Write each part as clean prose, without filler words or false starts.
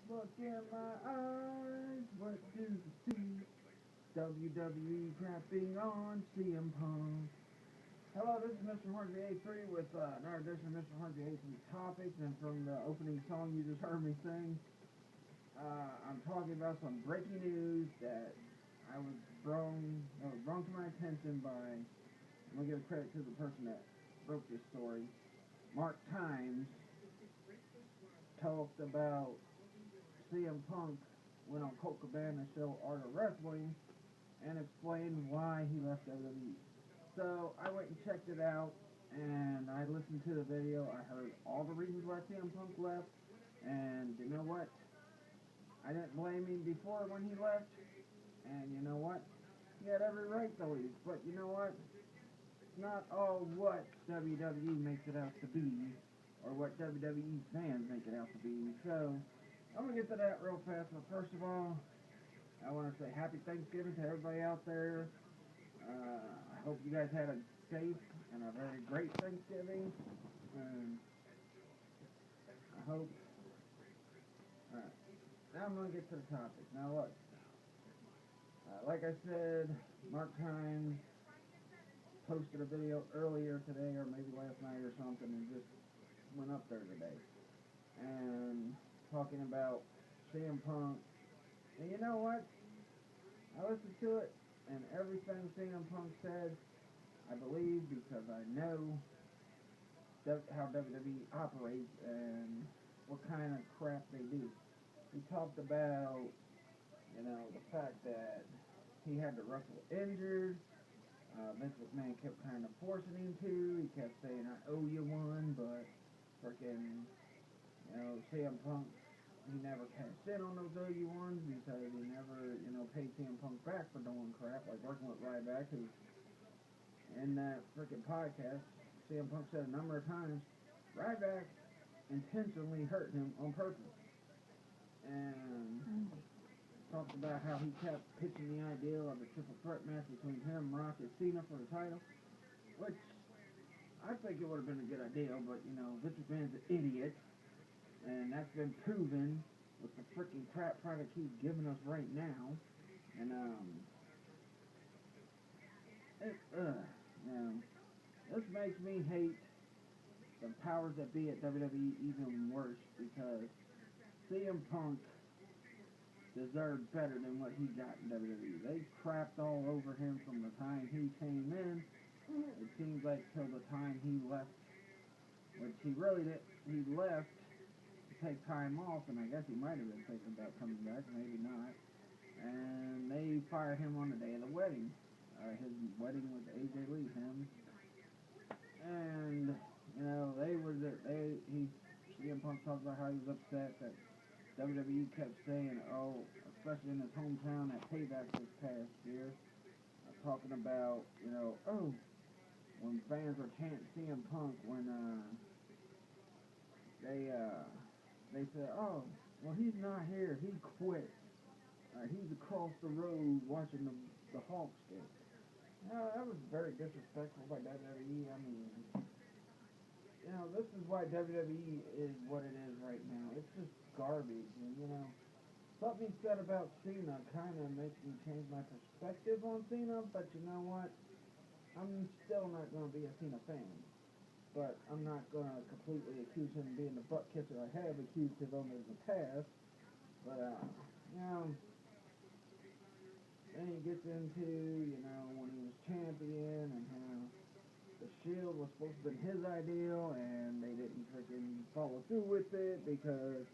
Look in my eyes, what do you see? WWE crapping on CM Punk. Hello, this is Mr. Hornsby83 with another edition of Mr. Hornsby83 Topic. And from the opening song you just heard me sing, I'm talking about some breaking news that was brought to my attention by, I'm going to give credit to the person that wrote this story. Mark Times talked about CM Punk went on Colt Cabana's show Art of Wrestling and explained why he left WWE. So I went and checked it out, and I listened to the video. I heard all the reasons why CM Punk left, and you know what? I didn't blame him before when he left, and you know what? He had every right to leave, but you know what? It's not all what WWE makes it out to be, or what WWE fans make it out to be. So I'm going to get to that real fast, but first of all, I want to say happy Thanksgiving to everybody out there. I hope you guys had a safe and a very great Thanksgiving. And I hope. Alright, now I'm going to get to the topic. Now look, like I said, Mark Times posted a video earlier today, or maybe last night or something, and just went up there today. And talking about CM Punk. And you know what? I listened to it, and everything CM Punk said, I believe, because I know how WWE operates and what kind of crap they do. He talked about, the fact that he had to wrestle injured. Vince McMahon kept kind of forcing him to. He kept saying, I owe you one, but freaking, CM Punk, he never cashed in on those OU1s because he never, paid CM Punk back for doing crap, like working with Ryback, who, in that freaking podcast, CM Punk said a number of times, Ryback intentionally hurt him on purpose. And talked about how he kept pitching the idea of a triple threat match between him, Rock, and Cena for the title, which I think it would have been a good idea, but, Vince McMahon's an idiot, and that's been proven with the freaking crap product he's giving us right now. And, this makes me hate the powers that be at WWE even worse, because CM Punk deserved better than what he got in WWE. They crapped all over him from the time he came in. It seems like till the time he left, which he really did. He left to take time off, and I guess he might have been thinking about coming back, maybe not. And they fired him on the day of the wedding. His wedding with AJ Lee, him. And, CM Punk talked about how he was upset that WWE kept saying, especially in his hometown at Payback this past year, talking about, when fans were chanting CM Punk when they said, well, he's not here, he quit. He's across the road watching the Hawks game. That was very disrespectful by WWE. I mean, this is why WWE is what it is right now. It's just garbage. And, something said about Cena kind of makes me change my perspective on Cena. But you know what? I'm still not going to be a Cena fan. But I'm not going to completely accuse him of being the butt kisser I have accused him of in the past. But, then he gets into, when he was champion and how the Shield was supposed to be his ideal, and they didn't freaking follow through with it because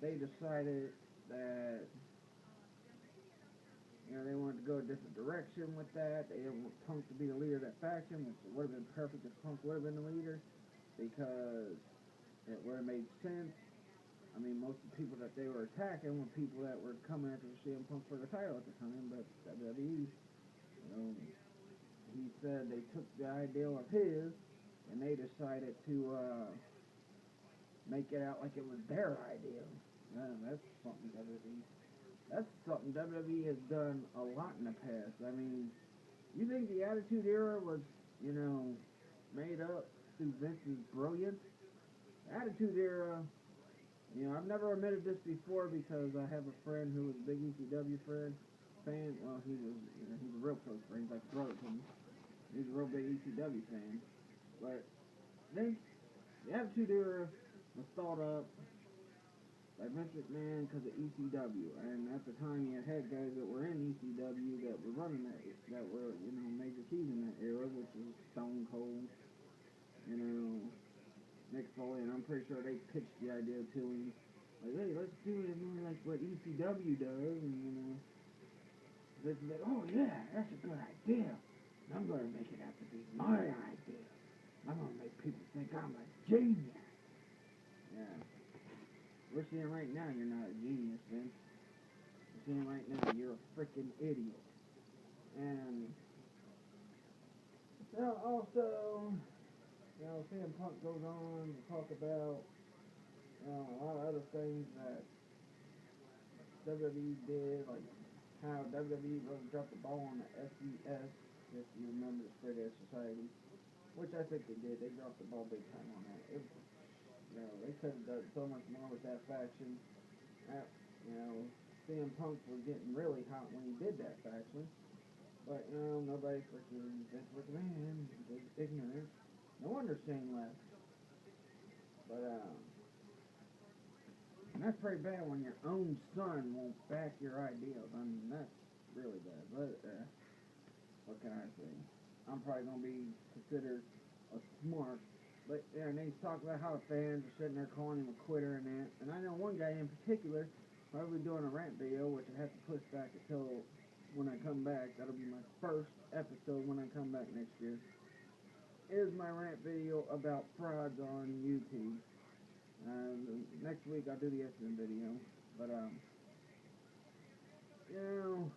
they decided that, they wanted to go a different direction with that. They didn't want Punk to be the leader of that faction, which would have been perfect if Punk would have been the leader, because it would have made sense. I mean, most of the people that they were attacking were people that were coming after CM Punk for the title at the time, but WWE, he said they took the ideal of his, and they decided to make it out like it was their idea. That's something WWE has done a lot in the past. I mean, you think the Attitude Era was, made up through Vince's brilliance? The Attitude Era, I've I've never admitted this before because I have a friend who was a big ECW fan. Well, he's a real close friend. He's like a brother to me. He's a real big ECW fan. But then the Attitude Era was thought up by Vince McMahon because of ECW, and at the time you had guys that were in ECW that were running that were, you know, major keys in that era, which was Stone Cold, you know, Mick Foley, and I'm pretty sure they pitched the idea to him, like, hey, let's do it more like what ECW does, and, you know, this is like, oh yeah, that's a good idea, I'm going to make it out to be my idea, I'm going to make people think I'm a genius. Yeah. We're seeing right now you're not a genius, Vince. We're seeing right now you're a freaking idiot. And also, you know, CM Punk goes on to talk about, you know, a lot of other things that WWE did, like how WWE really dropped the ball on the SES, if you remember the Straight Edge Society, which I think they did. They dropped the ball big time on that. You know, they could have done so much more with that faction. You know, CM Punk was getting really hot when he did that faction. But, you know, nobody freaking Vince McMahon was ignorant. No wonder Shane left. But, and that's pretty bad when your own son won't back your ideas. I mean, that's really bad. But, what can I say? I'm probably going to be considered a smart. But, yeah, and he's talking about how the fans are sitting there calling him a quitter and that. And I know one guy in particular, probably doing a rant video, which I have to push back until when I come back. That'll be my first episode when I come back next year. Is my rant video about frauds on YouTube. Next week I'll do the Essendon video. But, you know,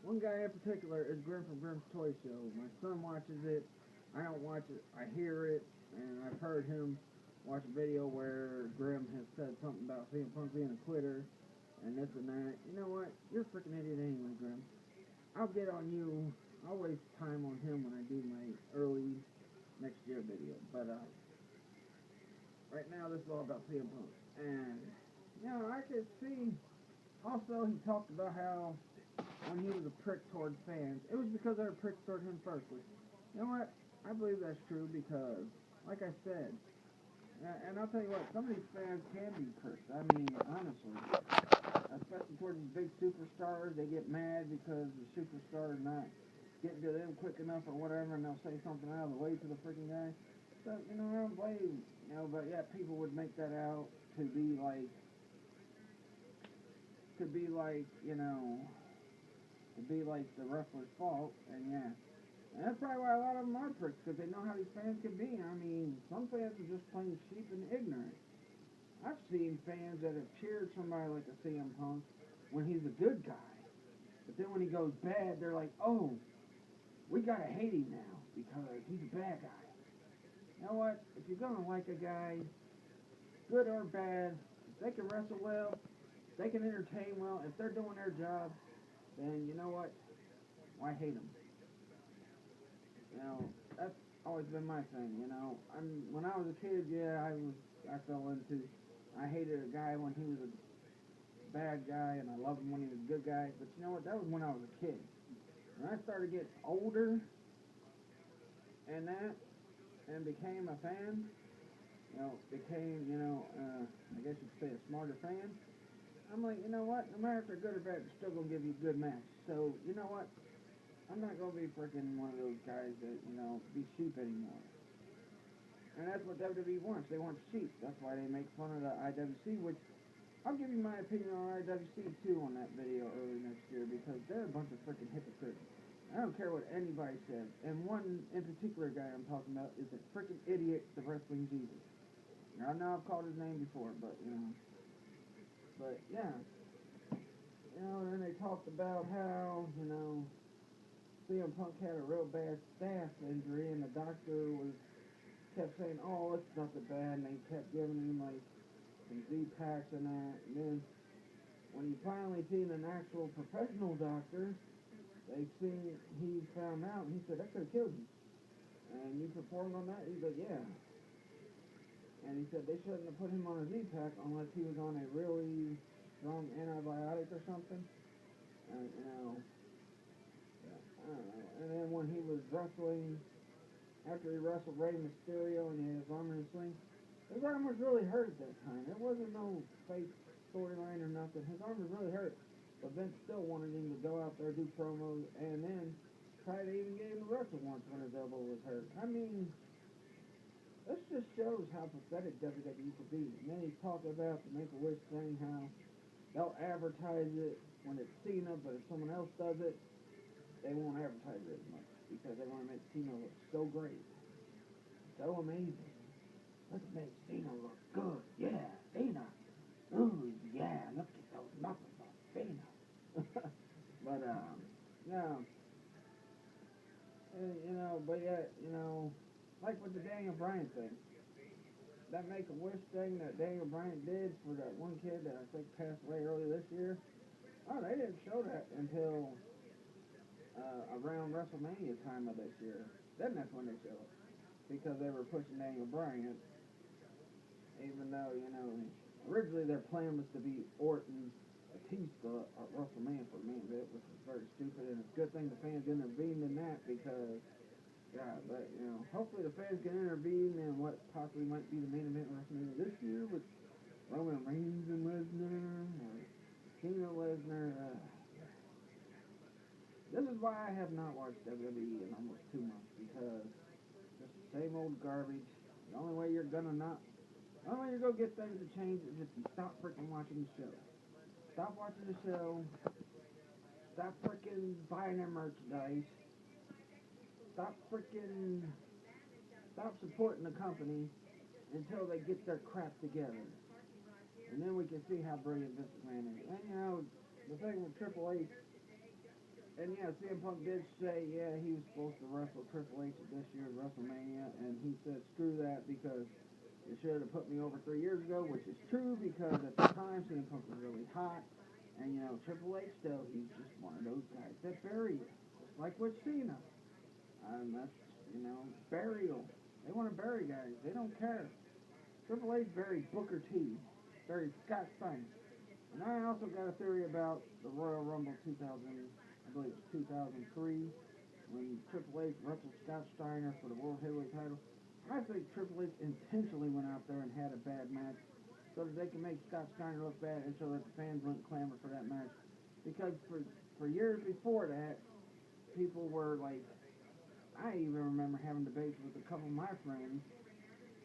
one guy in particular is Grim from Grim's Toy Show. My son watches it. I don't watch it. I hear it. And I've heard him watch a video where Grim has said something about CM Punk being a quitter and this and that. You know what? You're a freaking idiot anyway, Grim. I'll get on you. I'll waste time on him when I do my early next year video. But right now this is all about CM Punk. And, you know, I could see also he talked about how when he was a prick towards fans, it was because they were pricks toward him first. Which, you know what? I believe that's true because, like I said, and I'll tell you what, some of these fans can be pricks. I mean, honestly, especially towards these big superstars, they get mad because the superstar is not getting to them quick enough or whatever, and they'll say something out of the way to the freaking guy. So, you know, I don't blame, you know, but yeah, people would make that out to be like, you know, to be like the wrestler's fault, and yeah. And that's probably why a lot of them are pricks, because they know how these fans can be. I mean, some fans are just plain sheep and ignorant. I've seen fans that have cheered somebody like a CM Punk when he's a good guy. But then when he goes bad, they're like, oh, we gotta hate him now, because he's a bad guy. You know what? If you're gonna like a guy, good or bad, if they can wrestle well, if they can entertain well, if they're doing their job, then you know what? Why hate them? You know, that's always been my thing, you know. When I was a kid, yeah, I hated a guy when he was a bad guy, and I loved him when he was a good guy. But you know what? That was when I was a kid. When I started getting older and became a fan, I guess you could say a smarter fan, I'm like, you know what? No matter if they're good or bad, they're still going to give you a good match. So, you know what? I'm not going to be freaking one of those guys that, you know, be sheep anymore. And that's what WWE wants. They want sheep. That's why they make fun of the IWC, which I'll give you my opinion on IWC, too, on that video early next year, because they're a bunch of freaking hypocrites. I don't care what anybody says. And one in particular guy I'm talking about is a freaking idiot, the Wrestling Jesus. Now, I know I've called his name before, but, you know. But, yeah. You know, and then they talked about how, you know, CM Punk had a real bad staph injury, and the doctor kept saying, oh, it's nothing bad, and they kept giving him, like, some Z-packs and that, and then when he finally seen an actual professional doctor, he found out, and he said, that could have killed you. And you performed on that? He's like, yeah. And he said they shouldn't have put him on a Z-Pack unless he was on a really strong antibiotic or something. You know, I don't know. And then when he was wrestling, after he wrestled Rey Mysterio and he had his arm in a sling, his arm was really hurt at that time. It wasn't no fake storyline or nothing. His arm was really hurt. But Vince still wanted him to go out there, do promos, and then try to even get him to wrestle once when his elbow was hurt. I mean, this just shows how pathetic WWE could be. And then he's talking about the Make-A-Wish thing, how they'll advertise it when it's Cena, but if someone else does it, they won't advertise it as much because they want to make Cena look so great, so amazing. Let's make Cena look good. Yeah, Cena. Ooh, yeah, look at those muscles on Cena. But, no. But yet, like with the Daniel Bryan thing, that Make-A-Wish thing that Daniel Bryan did for that one kid that I think passed away earlier this year, they didn't show that until around WrestleMania time of this year. Then that's when they showed it, because they were pushing Daniel Bryan, even though, originally their plan was to be Orton, Batista at WrestleMania for the main event, which was very stupid, and it's a good thing the fans intervened in that because, but, hopefully the fans can intervene in what possibly might be the main event of WrestleMania this year with Roman Reigns and Lesnar, or Cena Lesnar. This is why I have not watched WWE in almost 2 months, because just the same old garbage. The only way you're gonna get things to change is if you stop freaking watching the show. Stop watching the show. Stop freaking buying their merchandise. Stop supporting the company until they get their crap together. And then we can see how brilliant Vince McMahon is. And, the thing with Triple H, and CM Punk did say, he was supposed to wrestle Triple H at this year's WrestleMania, and he said, screw that, because you should have put me over 3 years ago, which is true, because at the time, CM Punk was really hot, and, Triple H, though, he's just one of those guys that bury you, just like with Cena. That's, burial. They want to bury guys. They don't care. Triple H buried Booker T, buried Scott Steiner. And I also got a theory about the Royal Rumble 2000, I believe it was 2003, when Triple H wrestled Scott Steiner for the World Heavyweight title. I think Triple H intentionally went out there and had a bad match so that they can make Scott Steiner look bad and so that the fans wouldn't clamor for that match. Because for years before that, people were like, I even remember having debates with a couple of my friends,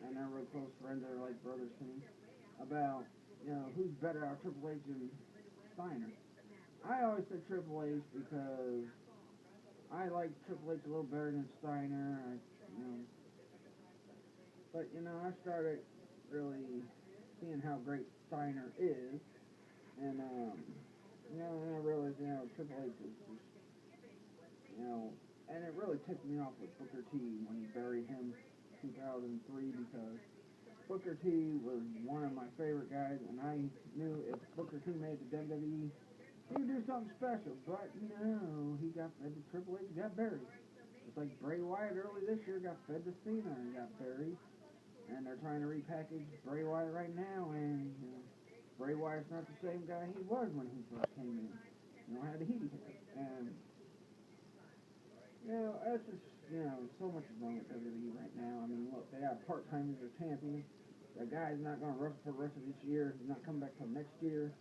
and they're real close friends, they're like brothers to me, about, who's better out, Triple H and Steiner. I always said Triple H because I like Triple H a little better than Steiner, but, I started really seeing how great Steiner is, and, and I realized, Triple H is just, and it really ticked me off with Booker T when he buried him in 2003, because Booker T was one of my favorite guys, and I knew if Booker T made the WWE, he would do something special, but no, he got fed to Triple H, got buried. It's like Bray Wyatt early this year got fed to Cena and got buried, and they're trying to repackage Bray Wyatt right now, and Bray Wyatt's not the same guy he was when he first came in. Had the heat hit, and that's just, so much is wrong with WWE right now. I mean, look, they got part-timers as champion. That guy's not going to wrestle for the rest of this year. He's not coming back till next year.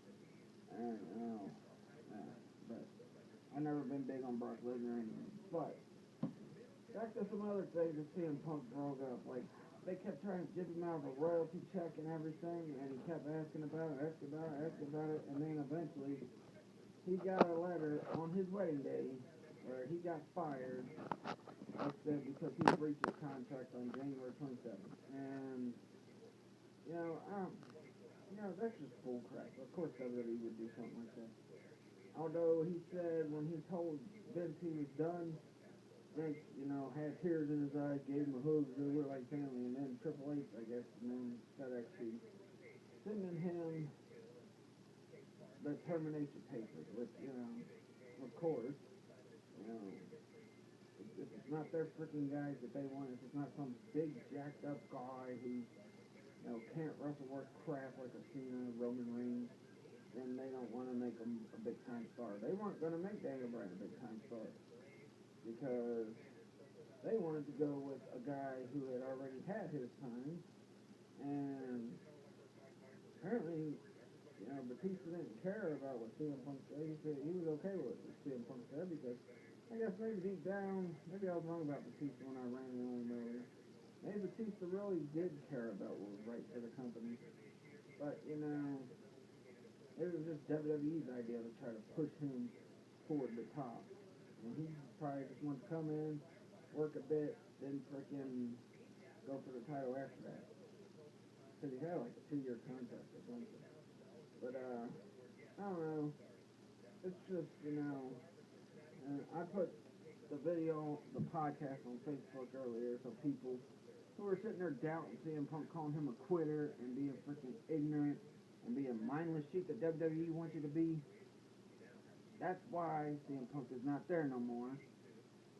But I've never been big on Brock Lesnar anyway. But back to some other things that CM Punk brought up. Like, they kept trying to give him out of a royalty check and everything, and he kept asking about it, and then eventually he got a letter on his wedding day where he got fired, like I said, because he breached his contract on January 27th. And, that's just bullcrap. Of course WWE would do something like that. Although he said when he told Vince he was done, Vince, had tears in his eyes, gave him a hug, they were like family, and then Triple H, I guess, and then started actually sending him the termination papers, which, of course, if it's not their freaking guys that they want, if it's not some big jacked up guy who's, can't wrestle worth crap like a Cena, Roman Reigns, then they don't want to make him a big time star. They weren't going to make Daniel Bryan a big time star because they wanted to go with a guy who had already had his time, and apparently, Batista didn't care about what CM Punk said. He said he was okay with what CM Punk said because I guess maybe deep down, maybe I was wrong about Batista when I ran the on earlier. Maybe Batista really did care about what was right for the company, but it was just WWE's idea to try to push him toward the top. And he probably just wanted to come in, work a bit, then frickin' go for the title after that. Because he had like a 2-year contract or something. But, I don't know. It's just, I put the video, the podcast on Facebook earlier so people who were sitting there doubting CM Punk, calling him a quitter and being freaking ignorant and be a mindless sheep that WWE wants you to be. That's why CM Punk is not there no more.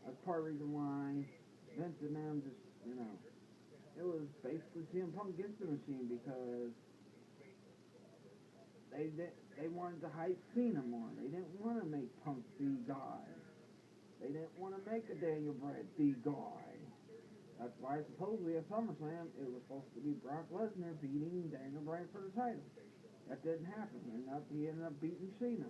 That's part of the reason why Vince and them just, it was basically CM Punk against the machine because they wanted to hype Cena more. They didn't want to make Punk the guy. They didn't want to make a Daniel Bryan the guy. That's why supposedly at SummerSlam it was supposed to be Brock Lesnar beating Daniel Bryan for the title. That didn't happen. He ended up beating Cena.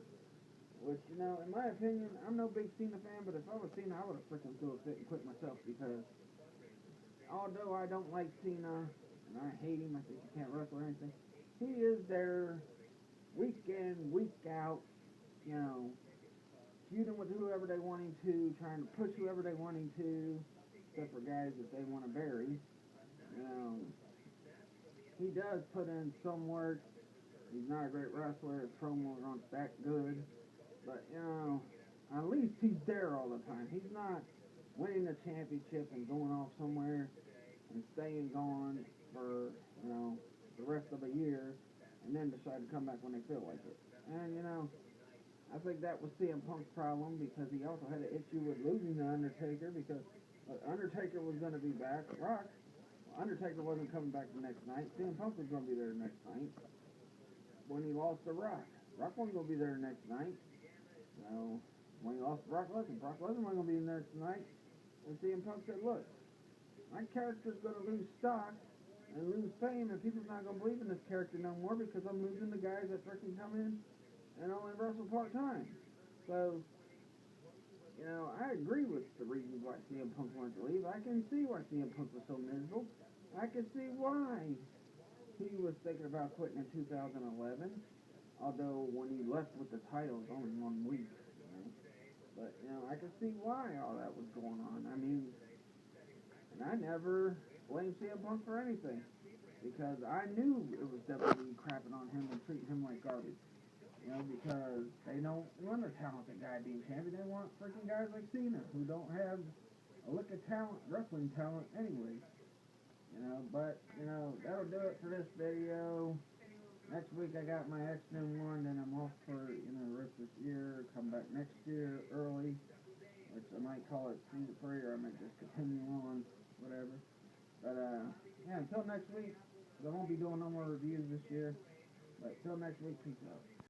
Which, in my opinion, I'm no big Cena fan, but if I was Cena, I would have freaking threw a fit and quit myself because although I don't like Cena, and I hate him, I think he can't wrestle or anything, he is there week in, week out, feuding with whoever they want him to, trying to push whoever they want him to, except for guys that they want to bury. He does put in some work. He's not a great wrestler. His promos aren't that good. But, at least he's there all the time. He's not winning the championship and going off somewhere and staying gone for, the rest of the year and then decide to come back when they feel like it. And, I think that was CM Punk's problem because he also had an issue with losing The Undertaker because Undertaker was going to be back. Undertaker wasn't coming back the next night. CM Punk was going to be there the next night. When he lost to Rock wasn't going to be there the next night. When he lost to Brock Lesnar wasn't going to be in there tonight. And CM Punk said, look, my character's going to lose stock and lose fame, and people's not going to believe in this character no more because I'm losing the guys that freaking come in and only wrestle part-time. So, I agree with the reasons why CM Punk wanted to leave. I can see why CM Punk was so miserable. I can see why he was thinking about quitting in 2011, although when he left with the title, it was only 1 week. But, I can see why all that was going on. I mean, and I never blamed CM Punk for anything because I knew it was WWE crapping on him and treating him like garbage. Because they don't want a talented guy being champion. They want freaking guys like Cena who don't have a lick of talent, wrestling talent anyway. But, that'll do it for this video. Next week I got my X-Men one, then I'm off for, the rest of this year. Come back next year early, which I might call it season 3, or I might just continue on, whatever. But, until next week, 'cause I won't be doing no more reviews this year. But till next week, peace out.